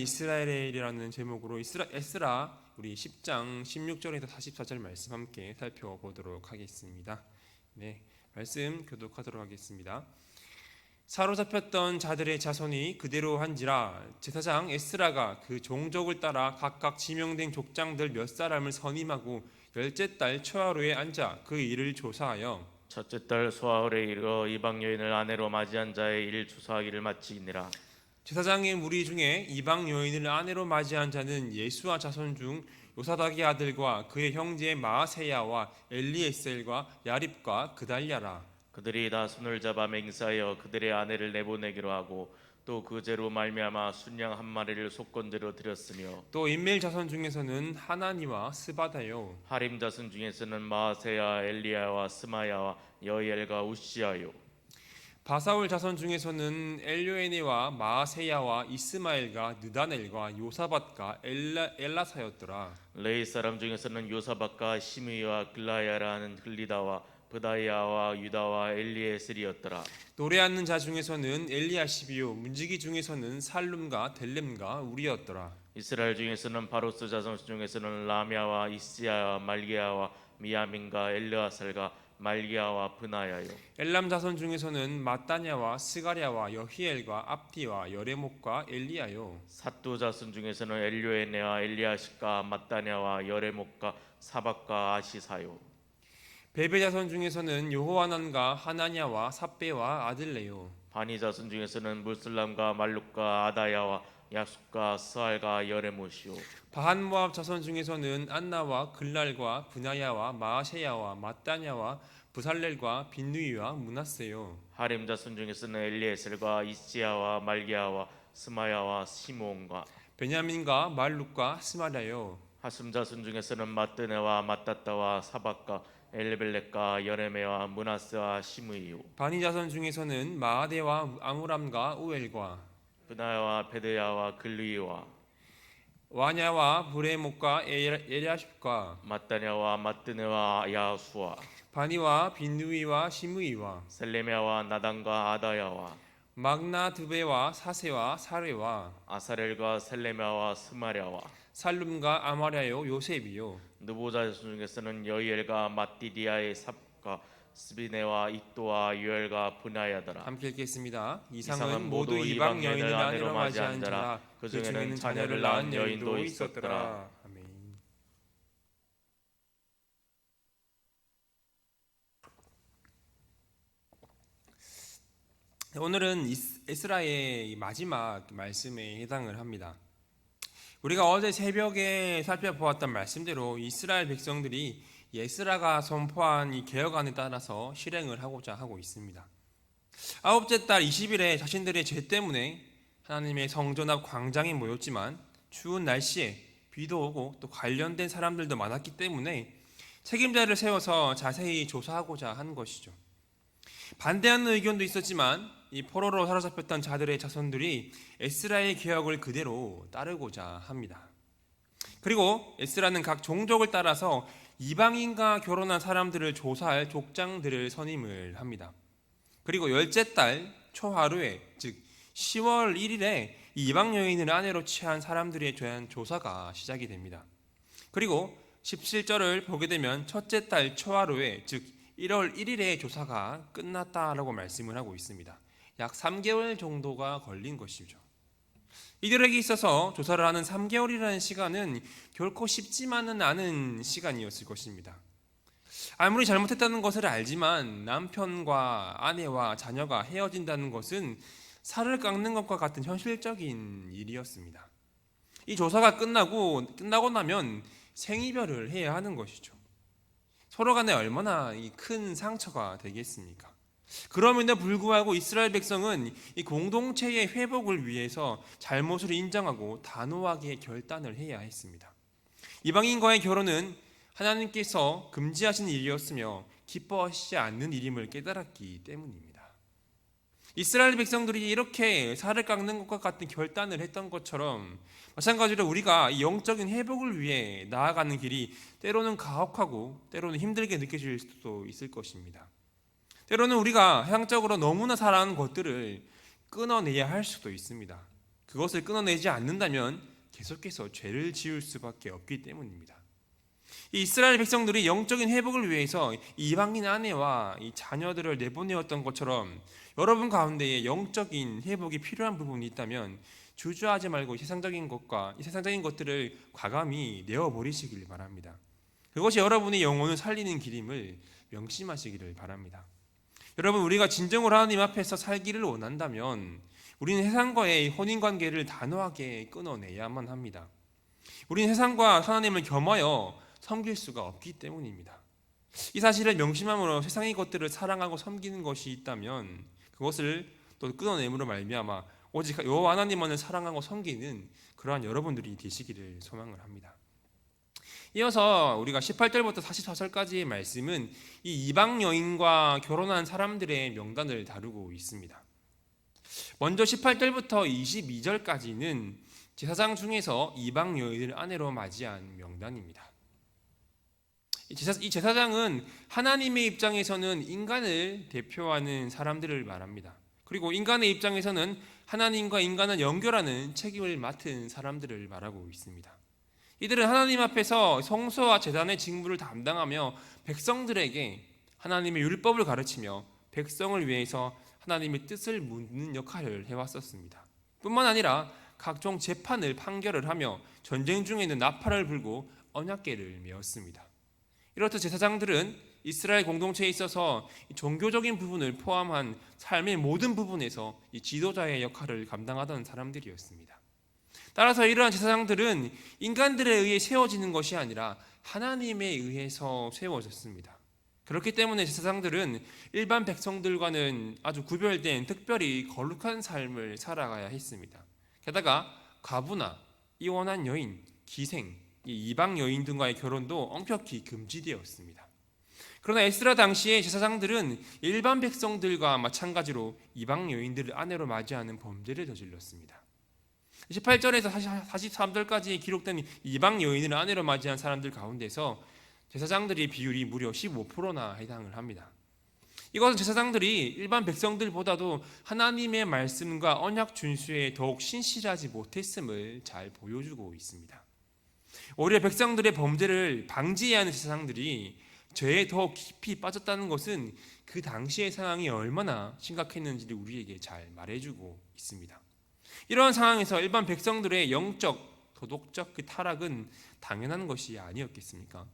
이스라엘의 일이라는 제목으로 에스라 우리 10장 16절에서 44절 말씀 함께 살펴보도록 하겠습니다. 네, 말씀 교독하도록 하겠습니다. 사로잡혔던 자들의 자손이 그대로 한지라 제사장 에스라가 그 종족을 따라 각각 지명된 족장들 몇 사람을 선임하고 열째 달 초하루에 앉아 그 일을 조사하여 첫째 달 소아월에 이르러 이방 여인을 아내로 맞이한 자의 일 조사하기를 마치니라. 제사장의 무리 중에 이방 여인을 아내로 맞이한 자는 예수와 자손 중 요사닥의 아들과 그의 형제 마아세야와 엘리에셀과 야립과 그달랴라. 그들이 다 손을 잡아 맹세하여 그들의 아내를 내보내기로 하고 또 그 죄로 말미암아 순양 한 마리를 속건제로 드렸으며 또 인멜 자손 중에서는 하나니와 스바다요 하림 자손 중에서는 마아세야 엘리야와 스마야와 여이엘과 우시야요 바사울 자손 중에서는 엘요에네와 마아세야와 이스마엘과 느다넬과 요사밧과 엘라사였더라. 레이 사람 중에서는 요사박과 시므이와 글라야라는 글리다와 브다이아와 유다와 엘리에셀이었더라. 노래하는 자 중에서는 엘리야시비요 문지기 중에서는 살룸과 델렘과 우리였더라. 이스라엘 중에서는 바로스 자손 중에서는 라미아와 이스야와 말기야와 미야민과 엘르아살과 말기야와 브나야요. 엘람 자손 중에서는 마따냐와 스가랴와 여히엘과 압디와 여레목과 엘리야요. 삿두 자손 중에서는 엘료에네와 엘리아십과 마따냐와 여레목과 사박과 아시사요. 베베 자손 중에서는 요호하난과 하나냐와 삽베와 아들레요. 바니 자손 중에서는 물슬람과 말룩과 아다야와 야숫과 스알과 여레못이요. 바한 모압 자손 중에서는 안나와 글랄과 브나야와 마아세야와 마따냐와 부살렐과 빈누이와 문하세요. 하림 자손 중에서는 엘리에셀과 이스야와 말기야와 스마야와 시몬과 베냐민과 말룩과 스마랴요. 하숨 자손 중에서는 마뜨네와 마따따와 사박과 엘벨렉과 여레메와 문하스와 시므이요. 바니 자손 중에서는 마아데와 아무람과 우엘과 브나야와 베드야와 글루이와 와냐와 브레목과 에리아십과 마따냐와 마뜨네와 야수와 바니와 빈누이와 시므이와 셀레메와 나단과 아다야와 막나드베와 사세와 사레와 아사렐과 셀레메와 스마랴와 살룸과 아마랴요 요셉이요. 느보자 중에서는 여이엘과 마띠디아의 삽과 스비네와 입도와 유엘과 브나야더라. 함께 읽겠습니다. 이상은 모두 이방 여인을 아내로 맞이한 자라. 그 중에는 자녀를 낳은 여인도 있었더라. 아멘. 오늘은 에스라의 마지막 말씀에 해당을 합니다. 우리가 어제 새벽에 살펴보았던 말씀대로 이스라엘 백성들이 에스라가 선포한 이 개혁안에 따라서 실행을 하고자 하고 있습니다. 아홉째 달 20일에 자신들의 죄 때문에 하나님의 성전 앞 광장에 모였지만 추운 날씨에 비도 오고 또 관련된 사람들도 많았기 때문에 책임자를 세워서 자세히 조사하고자 한 것이죠. 반대하는 의견도 있었지만 이 포로로 사로잡혔던 자들의 자손들이 에스라의 개혁을 그대로 따르고자 합니다. 그리고 에스라는 각 종족을 따라서 이방인과 결혼한 사람들을 조사할 족장들을 선임을 합니다. 그리고 열째 달 초하루에 즉 10월 1일에 이방 여인을 아내로 취한 사람들에 대한 조사가 시작이 됩니다. 그리고 17절을 보게 되면 첫째 달 초하루에 즉 1월 1일에 조사가 끝났다라고 말씀을 하고 있습니다. 약 3개월 정도가 걸린 것이죠. 이들에게 있어서 조사를 하는 3개월이라는 시간은 결코 쉽지만은 않은 시간이었을 것입니다. 아무리 잘못했다는 것을 알지만 남편과 아내와 자녀가 헤어진다는 것은 살을 깎는 것과 같은 현실적인 일이었습니다. 이 조사가 끝나고 나면 생이별을 해야 하는 것이죠. 서로 간에 얼마나 큰 상처가 되겠습니까? 그럼에도 불구하고 이스라엘 백성은 이 공동체의 회복을 위해서 잘못을 인정하고 단호하게 결단을 해야 했습니다. 이방인과의 결혼은 하나님께서 금지하신 일이었으며 기뻐하시지 않는 일임을 깨달았기 때문입니다. 이스라엘 백성들이 이렇게 살을 깎는 것과 같은 결단을 했던 것처럼 마찬가지로 우리가 영적인 회복을 위해 나아가는 길이 때로는 가혹하고 때로는 힘들게 느껴질 수도 있을 것입니다. 때로는 우리가 향적으로 너무나 사랑하는 것들을 끊어내야 할 수도 있습니다. 그것을 끊어내지 않는다면 계속해서 죄를 지을 수밖에 없기 때문입니다. 이 이스라엘 백성들이 영적인 회복을 위해서 이방인 아내와 이 자녀들을 내보내었던 것처럼 여러분 가운데에 영적인 회복이 필요한 부분이 있다면 주저하지 말고 이 세상적인 것들을 과감히 내어버리시길 바랍니다. 그것이 여러분의 영혼을 살리는 길임을 명심하시기를 바랍니다. 여러분, 우리가 진정으로 하나님 앞에서 살기를 원한다면 우리는 세상과의 혼인관계를 단호하게 끊어내야만 합니다. 우리는 세상과 하나님을 겸하여 섬길 수가 없기 때문입니다. 이 사실을 명심함으로 세상의 것들을 사랑하고 섬기는 것이 있다면 그것을 또 끊어내므로 말미암아 오직 여호와 하나님만을 사랑하고 섬기는 그러한 여러분들이 되시기를 소망을 합니다. 이어서 우리가 18절부터 44절까지의 말씀은 이 이방 여인과 결혼한 사람들의 명단을 다루고 있습니다. 먼저 18절부터 22절까지는 제사장 중에서 이방 여인을 아내로 맞이한 명단입니다. 이 제사장은 하나님의 입장에서는 인간을 대표하는 사람들을 말합니다. 그리고 인간의 입장에서는 하나님과 인간을 연결하는 책임을 맡은 사람들을 말하고 있습니다. 이들은 하나님 앞에서 성소와 제단의 직무를 담당하며 백성들에게 하나님의 율법을 가르치며 백성을 위해서 하나님의 뜻을 묻는 역할을 해왔었습니다. 뿐만 아니라 각종 재판을 판결을 하며 전쟁 중에는 나팔을 불고 언약궤를 메었습니다. 이렇듯 제사장들은 이스라엘 공동체에 있어서 종교적인 부분을 포함한 삶의 모든 부분에서 이 지도자의 역할을 감당하던 사람들이었습니다. 따라서 이러한 제사장들은 인간들에 의해 세워지는 것이 아니라 하나님에 의해서 세워졌습니다. 그렇기 때문에 제사장들은 일반 백성들과는 아주 구별된 특별히 거룩한 삶을 살아가야 했습니다. 게다가 과부나 이혼한 여인, 기생, 이방 여인 등과의 결혼도 엄격히 금지되었습니다. 그러나 에스라 당시의 제사장들은 일반 백성들과 마찬가지로 이방 여인들을 아내로 맞이하는 범죄를 저질렀습니다. 18절에서 43절까지 기록된 이방 여인을 아내로 맞이한 사람들 가운데서 제사장들의 비율이 무려 15%나 해당을 합니다. 이것은 제사장들이 일반 백성들보다도 하나님의 말씀과 언약 준수에 더욱 신실하지 못했음을 잘 보여주고 있습니다. 오히려 백성들의 범죄를 방지해야 하는 제사장들이 죄에 더 깊이 빠졌다는 것은 그 당시의 상황이 얼마나 심각했는지를 우리에게 잘 말해주고 있습니다. 이러한 상황에서 일반 백성들의 영적, 도덕적 그 타락은 당연한 것이 아니었겠습니까?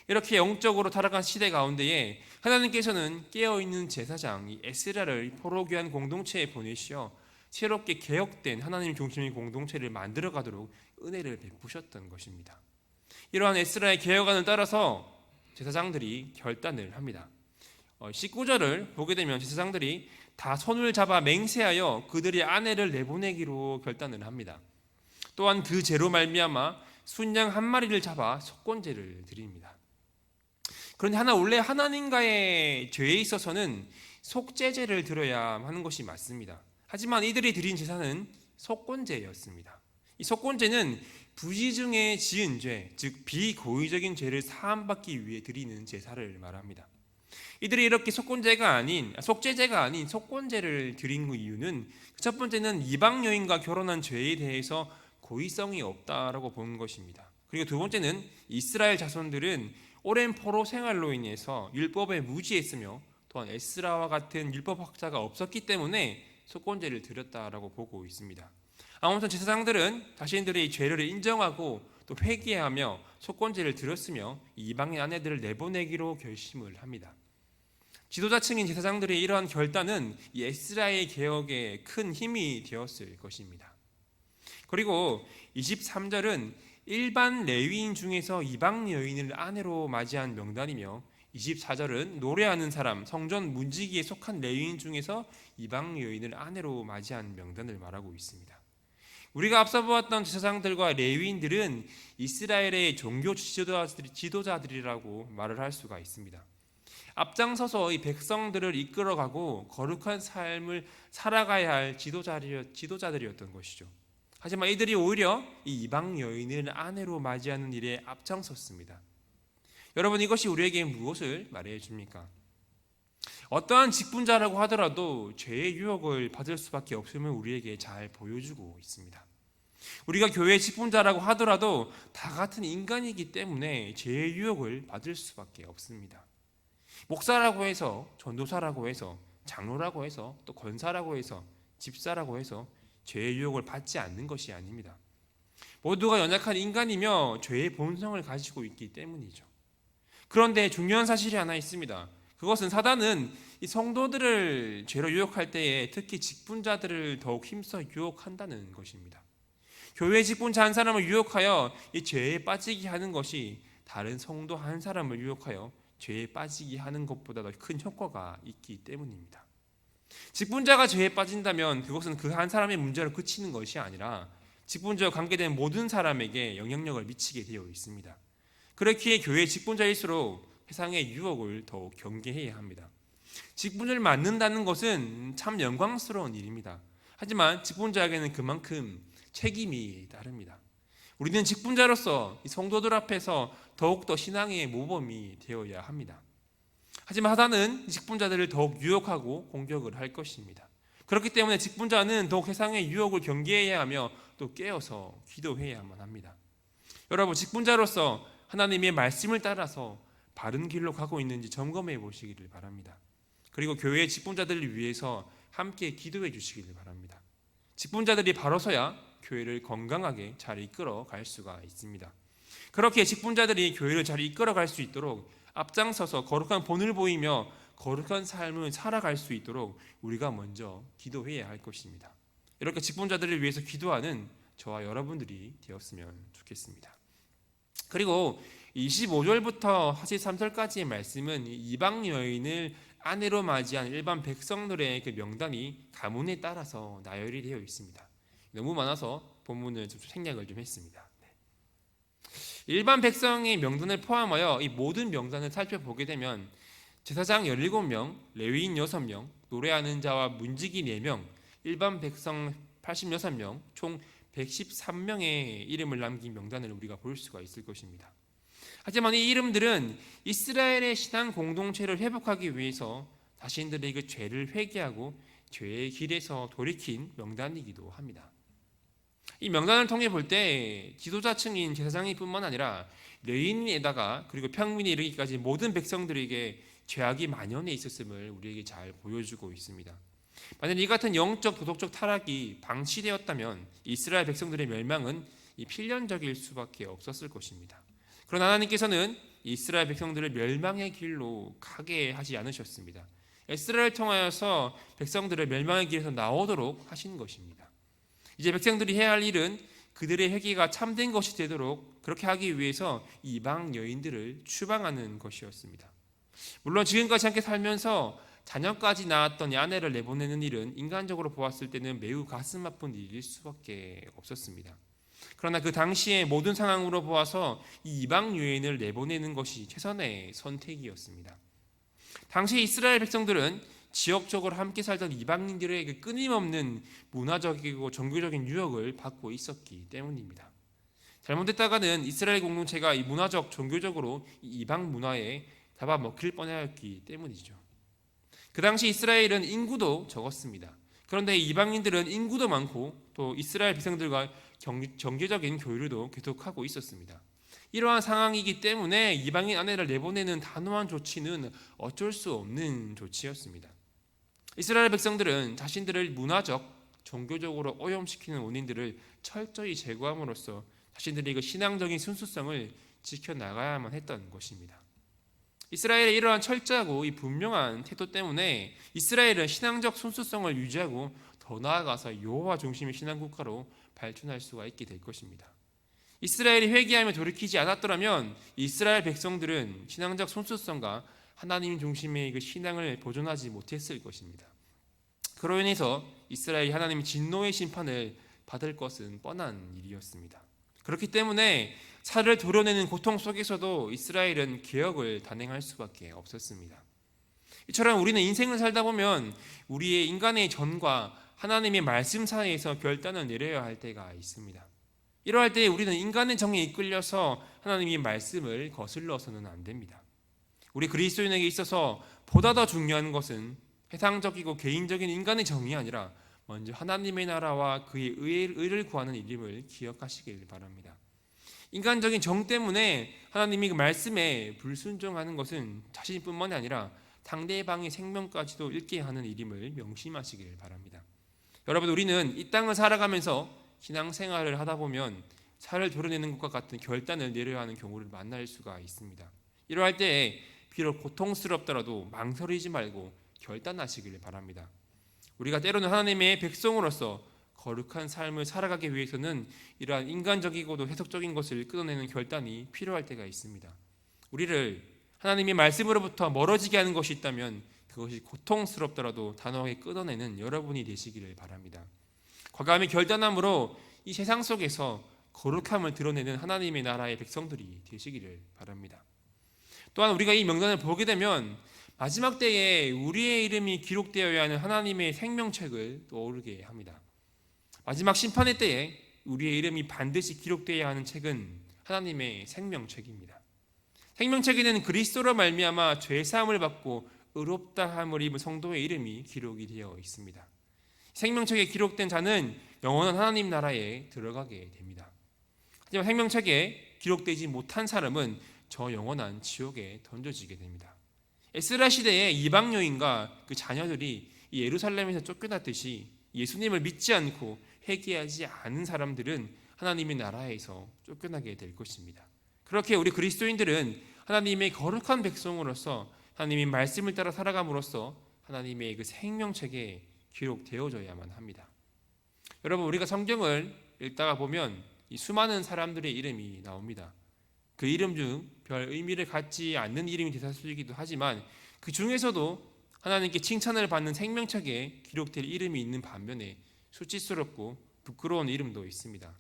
이렇게 영적으로 타락한 시대 가운데에 하나님께서는 깨어있는 제사장 이 에스라를 포로귀한 공동체에 보내시어 새롭게 개혁된 하나님 중심의 공동체를 만들어가도록 은혜를 베푸셨던 것입니다. 이러한 에스라의 개혁안을 따라서 제사장들이 결단을 합니다. 19절을 보게 되면 제사장들이 다 손을 잡아 맹세하여 그들의 아내를 내보내기로 결단을 합니다. 또한 그 죄로 말미암아 순양 한 마리를 잡아 속건제를 드립니다. 그런데 원래 하나님과의 죄에 있어서는 속죄제를 드려야 하는 것이 맞습니다. 하지만 이들이 드린 제사는 속건제였습니다. 이 속건제는 부지중에 지은 죄, 즉 비고의적인 죄를 사함받기 위해 드리는 제사를 말합니다. 이들이 이렇게 속죄제가 아닌 속건제를 드린 이유는 첫 번째는 이방 여인과 결혼한 죄에 대해서 고의성이 없다라고 보는 것입니다. 그리고 두 번째는 이스라엘 자손들은 오랜 포로 생활로 인해서 율법에 무지했으며 또한 에스라와 같은 율법학자가 없었기 때문에 속건제를 드렸다라고 보고 있습니다. 아무튼 제사장들은 자신들의 죄를 인정하고 또 회개하며 속건제를 드렸으며 이방의 아내들을 내보내기로 결심을 합니다. 지도자층인 제사장들의 이러한 결단은 이 에스라의 개혁에 큰 힘이 되었을 것입니다. 그리고 23절은 일반 레위인 중에서 이방 여인을 아내로 맞이한 명단이며 24절은 노래하는 사람, 성전 문지기에 속한 레위인 중에서 이방 여인을 아내로 맞이한 명단을 말하고 있습니다. 우리가 앞서 보았던 제사장들과 레위인들은 이스라엘의 종교 지도자들이라고 말을 할 수가 있습니다. 앞장서서 이 백성들을 이끌어가고 거룩한 삶을 살아가야 할 지도자들이었던 것이죠. 하지만 이들이 오히려 이 이방 여인을 아내로 맞이하는 일에 앞장섰습니다. 여러분, 이것이 우리에게 무엇을 말해 줍니까? 어떠한 직분자라고 하더라도 죄의 유혹을 받을 수밖에 없음을 우리에게 잘 보여주고 있습니다. 우리가 교회의 직분자라고 하더라도 다 같은 인간이기 때문에 죄의 유혹을 받을 수밖에 없습니다. 목사라고 해서, 전도사라고 해서, 장로라고 해서, 또 권사라고 해서, 집사라고 해서 죄의 유혹을 받지 않는 것이 아닙니다. 모두가 연약한 인간이며 죄의 본성을 가지고 있기 때문이죠. 그런데 중요한 사실이 하나 있습니다. 그것은 사단은 이 성도들을 죄로 유혹할 때에 특히 직분자들을 더욱 힘써 유혹한다는 것입니다. 교회 직분자 한 사람을 유혹하여 이 죄에 빠지게 하는 것이 다른 성도 한 사람을 유혹하여 죄에 빠지게 하는 것보다 더 큰 효과가 있기 때문입니다. 직분자가 죄에 빠진다면 그것은 그 한 사람의 문제로 그치는 것이 아니라 직분자와 관계된 모든 사람에게 영향력을 미치게 되어 있습니다. 그렇기에 교회 직분자일수록 세상의 유혹을 더욱 경계해야 합니다. 직분을 맡는다는 것은 참 영광스러운 일입니다. 하지만 직분자에게는 그만큼 책임이 따릅니다. 우리는 직분자로서 이 성도들 앞에서 더욱더 신앙의 모범이 되어야 합니다. 하지만 사단은 직분자들을 더욱 유혹하고 공격을 할 것입니다. 그렇기 때문에 직분자는 더욱 세상의 유혹을 경계해야 하며 또 깨어서 기도해야만 합니다. 여러분, 직분자로서 하나님의 말씀을 따라서 바른 길로 가고 있는지 점검해 보시기를 바랍니다. 그리고 교회의 직분자들을 위해서 함께 기도해 주시기를 바랍니다. 직분자들이 바로 서야 교회를 건강하게 잘 이끌어 갈 수가 있습니다. 그렇게 직분자들이 교회를 잘 이끌어 갈 수 있도록 앞장서서 거룩한 본을 보이며 거룩한 삶을 살아갈 수 있도록 우리가 먼저 기도해야 할 것입니다. 이렇게 직분자들을 위해서 기도하는 저와 여러분들이 되었으면 좋겠습니다. 그리고 25절부터 43절까지의 말씀은 이방 여인을 아내로 맞이한 일반 백성들의 그 명단이 가문에 따라서 나열이 되어 있습니다. 너무 많아서 본문을 좀 생략을 좀 했습니다. 일반 백성의 명단을 포함하여 이 모든 명단을 살펴보게 되면 제사장 17명, 레위인 6명, 노래하는 자와 문지기 4명, 일반 백성 86명, 총 113명의 이름을 남긴 명단을 우리가 볼 수가 있을 것입니다. 하지만 이 이름들은 이스라엘의 신앙 공동체를 회복하기 위해서 자신들의 그 죄를 회개하고 죄의 길에서 돌이킨 명단이기도 합니다. 이 명단을 통해 볼 때 지도자층인 제사장이 뿐만 아니라 레위인에다가 그리고 평민에 이르기까지 모든 백성들에게 죄악이 만연해 있었음을 우리에게 잘 보여주고 있습니다. 만약 이 같은 영적 도덕적 타락이 방치되었다면 이스라엘 백성들의 멸망은 필연적일 수밖에 없었을 것입니다. 그러나 하나님께서는 이스라엘 백성들을 멸망의 길로 가게 하지 않으셨습니다. 에스라를 통하여서 백성들을 멸망의 길에서 나오도록 하신 것입니다. 이제 백성들이 해야 할 일은 그들의 회개가 참된 것이 되도록 그렇게 하기 위해서 이방 여인들을 추방하는 것이었습니다. 물론 지금까지 함께 살면서 자녀까지 낳았던 이 아내를 내보내는 일은 인간적으로 보았을 때는 매우 가슴 아픈 일일 수밖에 없었습니다. 그러나 그 당시의 모든 상황으로 보아서 이 이방 여인을 내보내는 것이 최선의 선택이었습니다. 당시 이스라엘 백성들은 지역적으로 함께 살던 이방인들의 그 끊임없는 문화적이고 종교적인 유혹을 받고 있었기 때문입니다. 잘못했다가는 이스라엘 공동체가 이 문화적, 종교적으로 이 이방 문화에 잡아먹힐 뻔하였기 때문이죠. 그 당시 이스라엘은 인구도 적었습니다. 그런데 이방인들은 인구도 많고 또 이스라엘 백성들과 경제적인 교류도 계속하고 있었습니다. 이러한 상황이기 때문에 이방인 아내를 내보내는 단호한 조치는 어쩔 수 없는 조치였습니다. 이스라엘 백성들은 자신들을 문화적, 종교적으로 오염시키는 원인들을 철저히 제거함으로써 자신들의 그 신앙적인 순수성을 지켜나가야만 했던 것입니다. 이스라엘의 이러한 철저하고 이 분명한 태도 때문에 이스라엘은 신앙적 순수성을 유지하고 더 나아가서 여호와 중심의 신앙국가로 발전할 수가 있게 될 것입니다. 이스라엘이 회개하며 돌이키지 않았더라면 이스라엘 백성들은 신앙적 순수성과 하나님 중심의 그 신앙을 보존하지 못했을 것입니다. 그로 인해서 이스라엘이 하나님의 진노의 심판을 받을 것은 뻔한 일이었습니다. 그렇기 때문에 살을 도려내는 고통 속에서도 이스라엘은 개혁을 단행할 수밖에 없었습니다. 이처럼 우리는 인생을 살다 보면 우리의 인간의 전과 하나님의 말씀 사이에서 결단을 내려야 할 때가 있습니다. 이러할 때 우리는 인간의 정에 이끌려서 하나님의 말씀을 거슬러서는 안 됩니다. 우리 그리스도인에게 있어서 보다 더 중요한 것은 세상적이고 개인적인 인간의 정이 아니라 먼저 하나님의 나라와 그의 의를 구하는 일임을 기억하시길 바랍니다. 인간적인 정 때문에 하나님이 그 말씀에 불순종하는 것은 자신뿐만이 아니라 상대방의 생명까지도 잃게 하는 일임을 명심하시길 바랍니다. 여러분, 우리는 이 땅을 살아가면서 신앙생활을 하다 보면 살을 도려내는 것과 같은 결단을 내려야 하는 경우를 만날 수가 있습니다. 이러할 때에 비록 고통스럽더라도 망설이지 말고 결단하시길 바랍니다. 우리가 때로는 하나님의 백성으로서 거룩한 삶을 살아가기 위해서는 이러한 인간적이고도 해석적인 것을 끊어내는 결단이 필요할 때가 있습니다. 우리를 하나님의 말씀으로부터 멀어지게 하는 것이 있다면 그것이 고통스럽더라도 단호하게 끊어내는 여러분이 되시기를 바랍니다. 과감히 결단함으로 이 세상 속에서 거룩함을 드러내는 하나님의 나라의 백성들이 되시기를 바랍니다. 또한 우리가 이 명단을 보게 되면 마지막 때에 우리의 이름이 기록되어야 하는 하나님의 생명책을 떠오르게 합니다. 마지막 심판의 때에 우리의 이름이 반드시 기록되어야 하는 책은 하나님의 생명책입니다. 생명책에는 그리스도로 말미암아 죄사함을 받고 의롭다함을 입은 성도의 이름이 기록이 되어 있습니다. 생명책에 기록된 자는 영원한 하나님 나라에 들어가게 됩니다. 하지만 생명책에 기록되지 못한 사람은 저 영원한 지옥에 던져지게 됩니다. 에스라 시대의 이방 여인과 그 자녀들이 예루살렘에서 쫓겨났듯이 예수님을 믿지 않고 회개하지 않은 사람들은 하나님의 나라에서 쫓겨나게 될 것입니다. 그렇게 우리 그리스도인들은 하나님의 거룩한 백성으로서 하나님의 말씀을 따라 살아감으로써 하나님의 그 생명책에 기록되어져야만 합니다. 여러분, 우리가 성경을 읽다가 보면 이 수많은 사람들의 이름이 나옵니다. 그 이름 중 별 의미를 갖지 않는 이름이 대다수이기도 하지만 그 중에서도 하나님께 칭찬을 받는 생명책에 기록될 이름이 있는 반면에 수치스럽고 부끄러운 이름도 있습니다.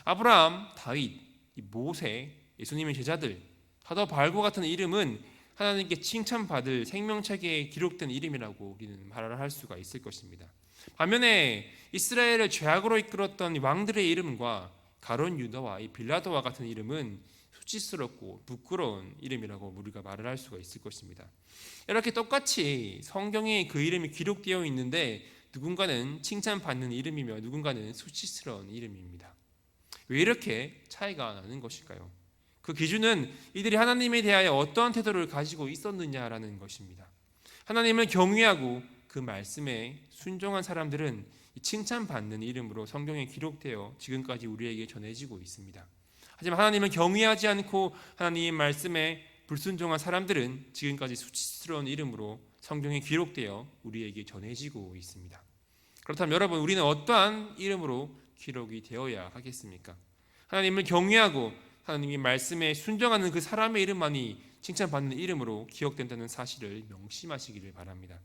아브라함, 다윗, 모세, 예수님의 제자들, 사도 바울과 같은 이름은 하나님께 칭찬받을 생명책에 기록된 이름이라고 우리는 말을 할 수가 있을 것입니다. 반면에 이스라엘을 죄악으로 이끌었던 왕들의 이름과 가룟 유다와 빌라도와 같은 이름은 수치스럽고 부끄러운 이름이라고 우리가 말을 할 수가 있을 것입니다. 이렇게 똑같이 성경에 그 이름이 기록되어 있는데 누군가는 칭찬받는 이름이며 누군가는 수치스러운 이름입니다. 왜 이렇게 차이가 나는 것일까요? 그 기준은 이들이 하나님에 대하여 어떠한 태도를 가지고 있었느냐라는 것입니다. 하나님을 경외하고 그 말씀에 순종한 사람들은 칭찬받는 이름으로 성경에 기록되어 지금까지 우리에게 전해지고 있습니다. 하지만 하나님을 경외하지 않고 하나님의 말씀에 불순종한 사람들은 지금까지 수치스러운 이름으로 성경에 기록되어 우리에게 전해지고 있습니다. 그렇다면 여러분, 우리는 어떠한 이름으로 기록이 되어야 하겠습니까? 하나님을 경외하고 하나님의 말씀에 순종하는 그 사람의 이름만이 칭찬받는 이름으로 기억된다는 사실을 명심하시기를 바랍니다.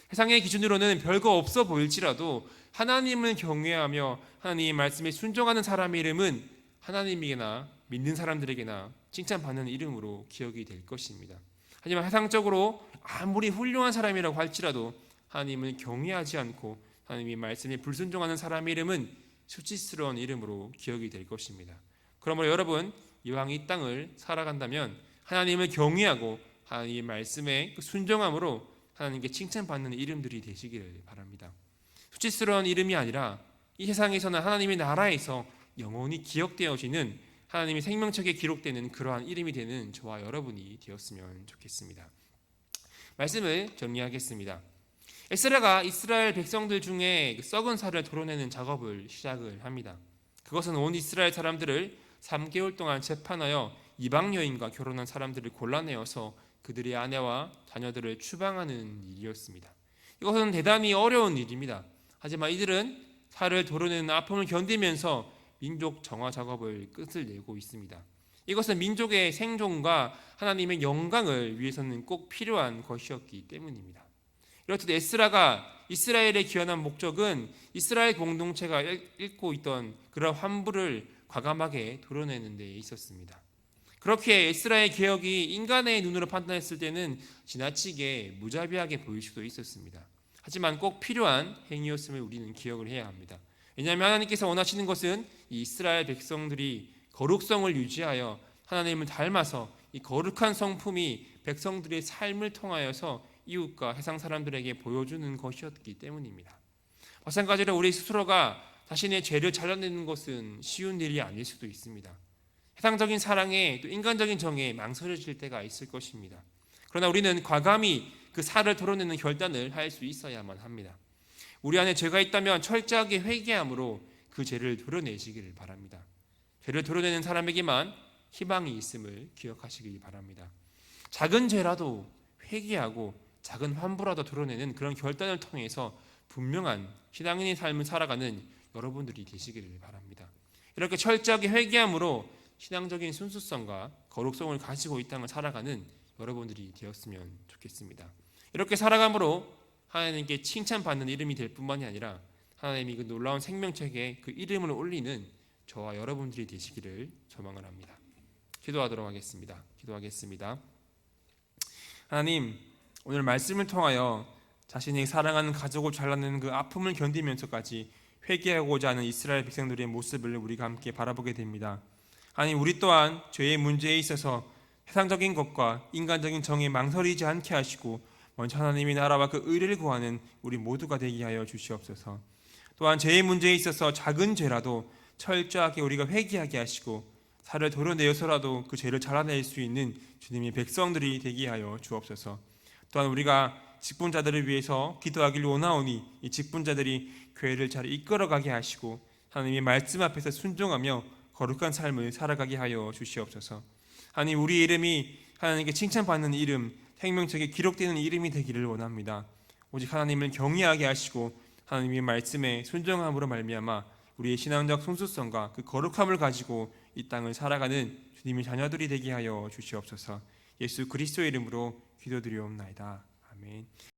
세상의 기준으로는 별거 없어 보일지라도 하나님을 경외하며 하나님의 말씀에 순종하는 사람의 이름은 하나님에게나 믿는 사람들에게나 칭찬받는 이름으로 기억이 될 것입니다. 하지만 세상적으로 아무리 훌륭한 사람이라고 할지라도 하나님을 경외하지 않고 하나님의 말씀에 불순종하는 사람의 이름은 수치스러운 이름으로 기억이 될 것입니다. 그러므로 여러분, 이왕 이 땅을 살아간다면 하나님을 경외하고 하나님의 말씀에 순종함으로 하나님께 칭찬받는 이름들이 되시기를 바랍니다. 수치스러운 이름이 아니라 이 세상에서는 하나님의 나라에서 영원히 기억되어지는 하나님의 생명책에 기록되는 그러한 이름이 되는 저와 여러분이 되었으면 좋겠습니다. 말씀을 정리하겠습니다. 에스라가 이스라엘 백성들 중에 썩은 살을 도려내는 작업을 시작을 합니다. 그것은 온 이스라엘 사람들을 3개월 동안 재판하여 이방 여인과 결혼한 사람들을 골라내어서 그들의 아내와 자녀들을 추방하는 일이었습니다. 이것은 대단히 어려운 일입니다. 하지만 이들은 살을 도려내는 아픔을 견디면서 민족 정화 작업을 끝을 내고 있습니다. 이것은 민족의 생존과 하나님의 영광을 위해서는 꼭 필요한 것이었기 때문입니다. 이렇듯 에스라가 이스라엘에 귀환한 목적은 이스라엘 공동체가 잃고 있던 그런 환부를 과감하게 도려내는 데 있었습니다. 그렇게 에스라의 개혁이 인간의 눈으로 판단했을 때는 지나치게 무자비하게 보일 수도 있었습니다. 하지만 꼭 필요한 행위였음을 우리는 기억을 해야 합니다. 왜냐하면 하나님께서 원하시는 것은 이 이스라엘 백성들이 거룩성을 유지하여 하나님을 닮아서 이 거룩한 성품이 백성들의 삶을 통하여서 이웃과 세상 사람들에게 보여주는 것이었기 때문입니다. 마찬가지로 우리 스스로가 자신의 죄를 잘라내는 것은 쉬운 일이 아닐 수도 있습니다. 세상적인 사랑에 또 인간적인 정에 망설여질 때가 있을 것입니다. 그러나 우리는 과감히 그 살을 덜어내는 결단을 할 수 있어야만 합니다. 우리 안에 죄가 있다면 철저하게 회개함으로 그 죄를 덜어내시기를 바랍니다. 죄를 덜어내는 사람에게만 희망이 있음을 기억하시기 바랍니다. 작은 죄라도 회개하고 작은 환부라도 덜어내는 그런 결단을 통해서 분명한 신앙인의 삶을 살아가는 여러분들이 되시기를 바랍니다. 이렇게 철저하게 회개함으로 신앙적인 순수성과 거룩성을 가지고 이 땅을 살아가는 여러분들이 되었으면 좋겠습니다. 이렇게 살아감으로 하나님께 칭찬받는 이름이 될 뿐만이 아니라 하나님이 그 놀라운 생명책에 그 이름을 올리는 저와 여러분들이 되시기를 소망을 합니다. 기도하도록 하겠습니다. 기도하겠습니다. 하나님, 오늘 말씀을 통하여 자신이 사랑하는 가족을 잘라내는 그 아픔을 견디면서까지 회개하고자 하는 이스라엘 백성들의 모습을 우리가 함께 바라보게 됩니다. 아니, 우리 또한 죄의 문제에 있어서 세상적인 것과 인간적인 정에 망설이지 않게 하시고 먼저 하나님의 나라와 그 의를 구하는 우리 모두가 되게 하여 주시옵소서. 또한 죄의 문제에 있어서 작은 죄라도 철저하게 우리가 회개하게 하시고 살을 덜어내어서라도 그 죄를 잘라낼 수 있는 주님의 백성들이 되게 하여 주옵소서. 또한 우리가 직분자들을 위해서 기도하기를 원하오니 이 직분자들이 교회를 잘 이끌어가게 하시고 하나님의 말씀 앞에서 순종하며 거룩한 삶을 살아가게 하여 주시옵소서. 하나님, 우리 이름이 하나님께 칭찬받는 이름, 생명책에 기록되는 이름이 되기를 원합니다. 오직 하나님을 경외하게 하시고 하나님의 말씀에 순종함으로 말미암아 우리의 신앙적 성숙성과 그 거룩함을 가지고 이 땅을 살아가는 주님의 자녀들이 되게 하여 주시옵소서. 예수 그리스도의 이름으로 기도드리옵나이다. 아멘.